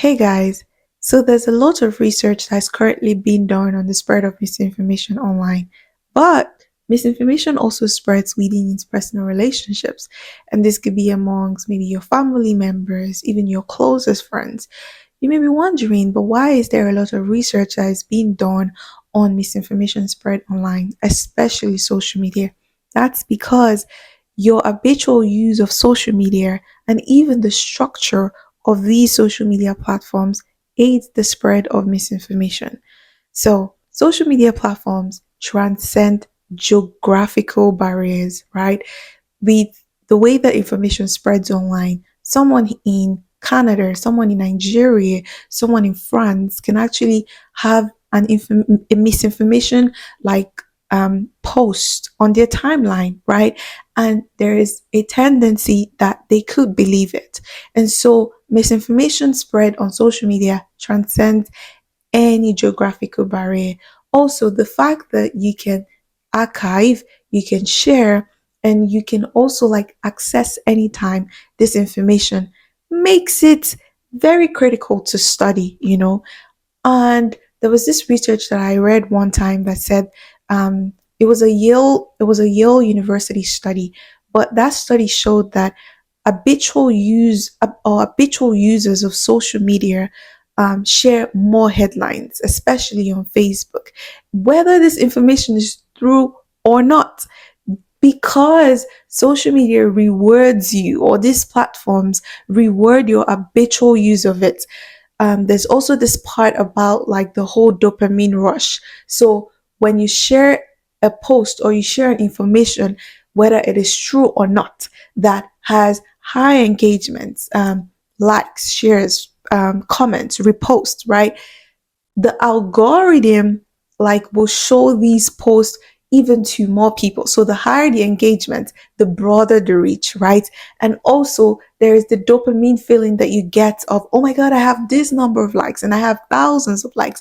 Hey guys, so there's a lot of research that's currently being done on the spread of misinformation online, but misinformation also spreads within its personal relationships, and this could be amongst maybe your family members, even your closest friends. You may be wondering, but why is there a lot of research that is being done on misinformation spread online, especially social media? That's because your habitual use of social media and even the structure of these social media platforms aids the spread of misinformation. So, social media platforms transcend geographical barriers, right? With the way that information spreads online, someone in Canada, someone in Nigeria, someone in France can actually have a misinformation like post on their timeline, right? And there is a tendency that they could believe it. And so misinformation spread on social media transcends any geographical barrier. Also, the fact that you can archive, you can share, and you can also like access anytime this information makes it very critical to study. And there was this research that I read one time that said it was a Yale University study, but that study showed that habitual users of social media share more headlines, especially on Facebook, whether this information is true or not, because social media rewards you, or these platforms reward your habitual use of it. There's also this part about like the whole dopamine rush. So when you share a post or you share an information, whether it is true or not, that has high engagement, likes, shares, comments, reposts, right? The algorithm like will show these posts even to more people. So the higher the engagement, the broader the reach, right? And also there is the dopamine feeling that you get of, oh my God, I have this number of likes and I have thousands of likes.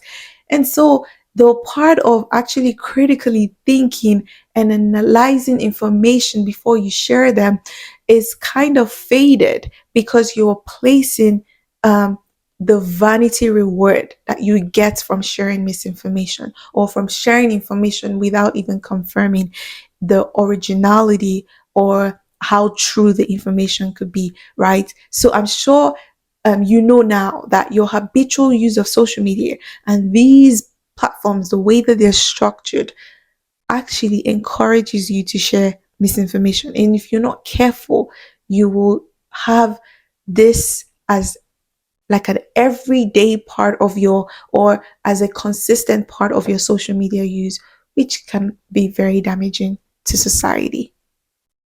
And so the part of actually critically thinking and analyzing information before you share them is kind of faded because you're placing um, the vanity reward that you get from sharing misinformation or from sharing information without even confirming the originality or how true the information could be, right? So I'm sure you know now that your habitual use of social media and these platforms, the way that they're structured, actually encourages you to share misinformation. And if you're not careful, you will have this as like an everyday part of your, or as a consistent part of your social media use, which can be very damaging to society.